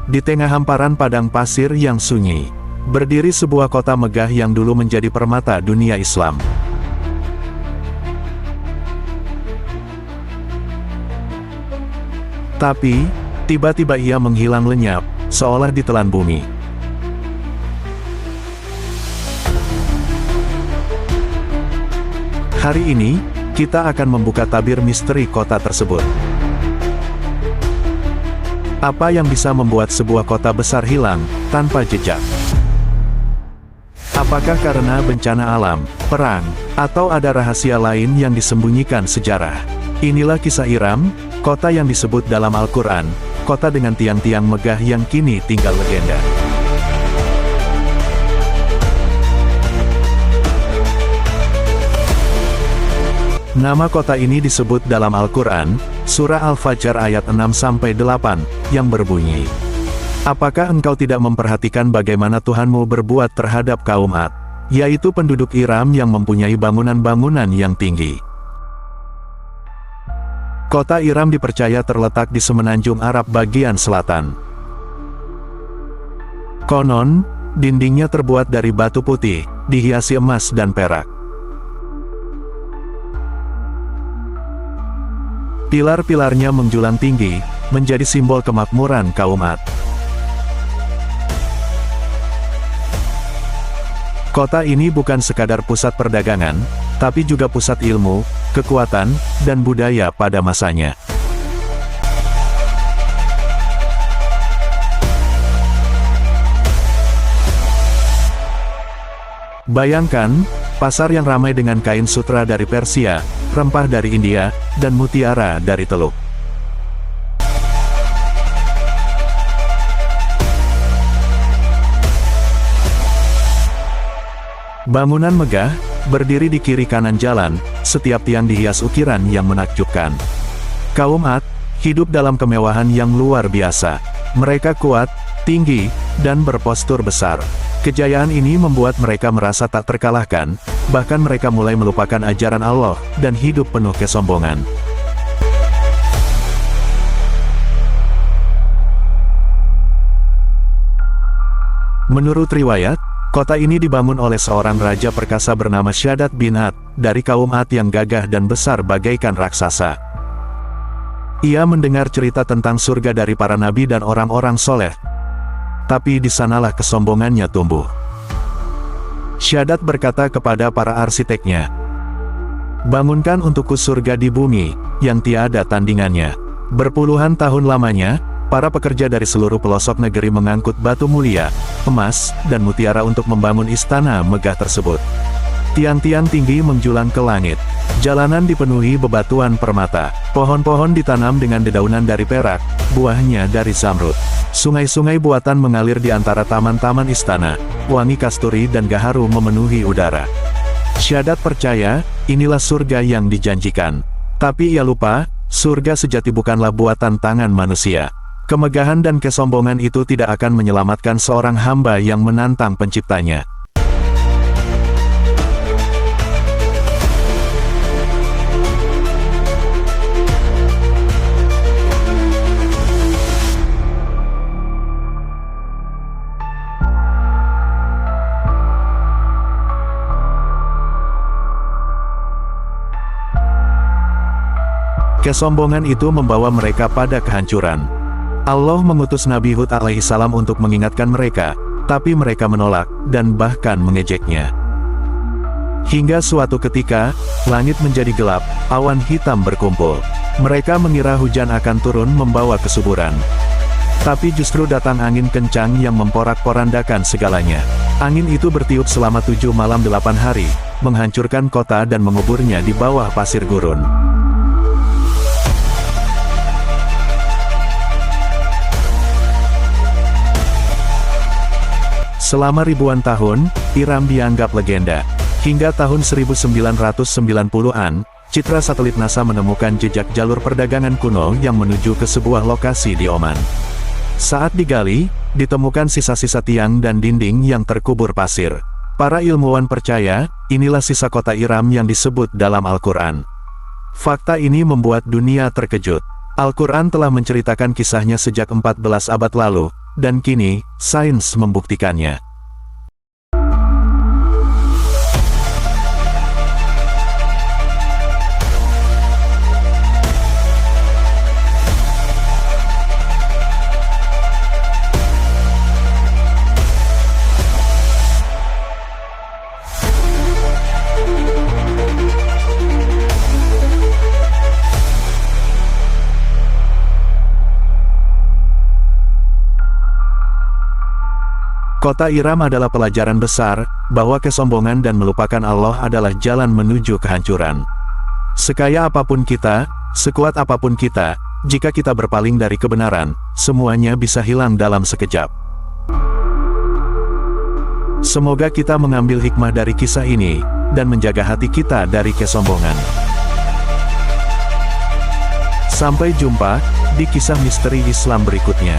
Di tengah hamparan padang pasir yang sunyi, berdiri sebuah kota megah yang dulu menjadi permata dunia Islam. Tapi, tiba-tiba ia menghilang lenyap, seolah ditelan bumi. Hari ini, kita akan membuka tabir misteri kota tersebut. Apa yang bisa membuat sebuah kota besar hilang, tanpa jejak? Apakah karena bencana alam, perang, atau ada rahasia lain yang disembunyikan sejarah? Inilah kisah Iram, kota yang disebut dalam Al-Quran, kota dengan tiang-tiang megah yang kini tinggal legenda. Nama kota ini disebut dalam Al-Quran, Surah Al-Fajr ayat 6-8, yang berbunyi, "Apakah engkau tidak memperhatikan bagaimana Tuhanmu berbuat terhadap kaum Ad, yaitu penduduk Iram yang mempunyai bangunan-bangunan yang tinggi?" Kota Iram dipercaya terletak di semenanjung Arab bagian selatan. Konon, dindingnya terbuat dari batu putih, dihiasi emas dan perak. Pilar-pilarnya menjulang tinggi, menjadi simbol kemakmuran kaum Ad. Kota ini bukan sekadar pusat perdagangan, tapi juga pusat ilmu, kekuatan, dan budaya pada masanya. Bayangkan, pasar yang ramai dengan kain sutra dari Persia, rempah dari India, dan mutiara dari Teluk. Bangunan megah, berdiri di kiri kanan jalan, setiap tiang dihias ukiran yang menakjubkan. Kaum Ad, hidup dalam kemewahan yang luar biasa. Mereka kuat, tinggi, dan berpostur besar. Kejayaan ini membuat mereka merasa tak terkalahkan, bahkan mereka mulai melupakan ajaran Allah, dan hidup penuh kesombongan. Menurut riwayat, kota ini dibangun oleh seorang raja perkasa bernama Shaddad bin Ad, dari kaum Ad yang gagah dan besar bagaikan raksasa. Ia mendengar cerita tentang surga dari para nabi dan orang-orang soleh. Tapi di sanalah kesombongannya tumbuh. Shaddad berkata kepada para arsiteknya, "Bangunkan untukku surga di bumi, yang tiada tandingannya." Berpuluhan tahun lamanya, para pekerja dari seluruh pelosok negeri mengangkut batu mulia, emas, dan mutiara untuk membangun istana megah tersebut. Tiang-tiang tinggi menjulang ke langit. Jalanan dipenuhi bebatuan permata. Pohon-pohon ditanam dengan dedaunan dari perak, buahnya dari zamrud. Sungai-sungai buatan mengalir di antara taman-taman istana. Wangi kasturi dan gaharu memenuhi udara. Shaddad percaya, inilah surga yang dijanjikan. Tapi ia lupa, surga sejati bukanlah buatan tangan manusia. Kemegahan dan kesombongan itu tidak akan menyelamatkan seorang hamba yang menantang penciptanya. Kesombongan itu membawa mereka pada kehancuran. Allah mengutus Nabi Hud alaihissalam untuk mengingatkan mereka, tapi mereka menolak, dan bahkan mengejeknya. Hingga suatu ketika, langit menjadi gelap, awan hitam berkumpul. Mereka mengira hujan akan turun membawa kesuburan. Tapi justru datang angin kencang yang memporak-porandakan segalanya. Angin itu bertiup selama 7 malam 8 hari, menghancurkan kota dan menguburnya di bawah pasir gurun. Selama ribuan tahun, Iram dianggap legenda. Hingga tahun 1990-an, citra satelit NASA menemukan jejak jalur perdagangan kuno yang menuju ke sebuah lokasi di Oman. Saat digali, ditemukan sisa-sisa tiang dan dinding yang terkubur pasir. Para ilmuwan percaya, inilah sisa kota Iram yang disebut dalam Al-Quran. Fakta ini membuat dunia terkejut. Al-Quran telah menceritakan kisahnya sejak 14 abad lalu, dan kini, sains membuktikannya. Kota Iram adalah pelajaran besar, bahwa kesombongan dan melupakan Allah adalah jalan menuju kehancuran. Sekaya apapun kita, sekuat apapun kita, jika kita berpaling dari kebenaran, semuanya bisa hilang dalam sekejap. Semoga kita mengambil hikmah dari kisah ini, dan menjaga hati kita dari kesombongan. Sampai jumpa, di kisah misteri Islam berikutnya.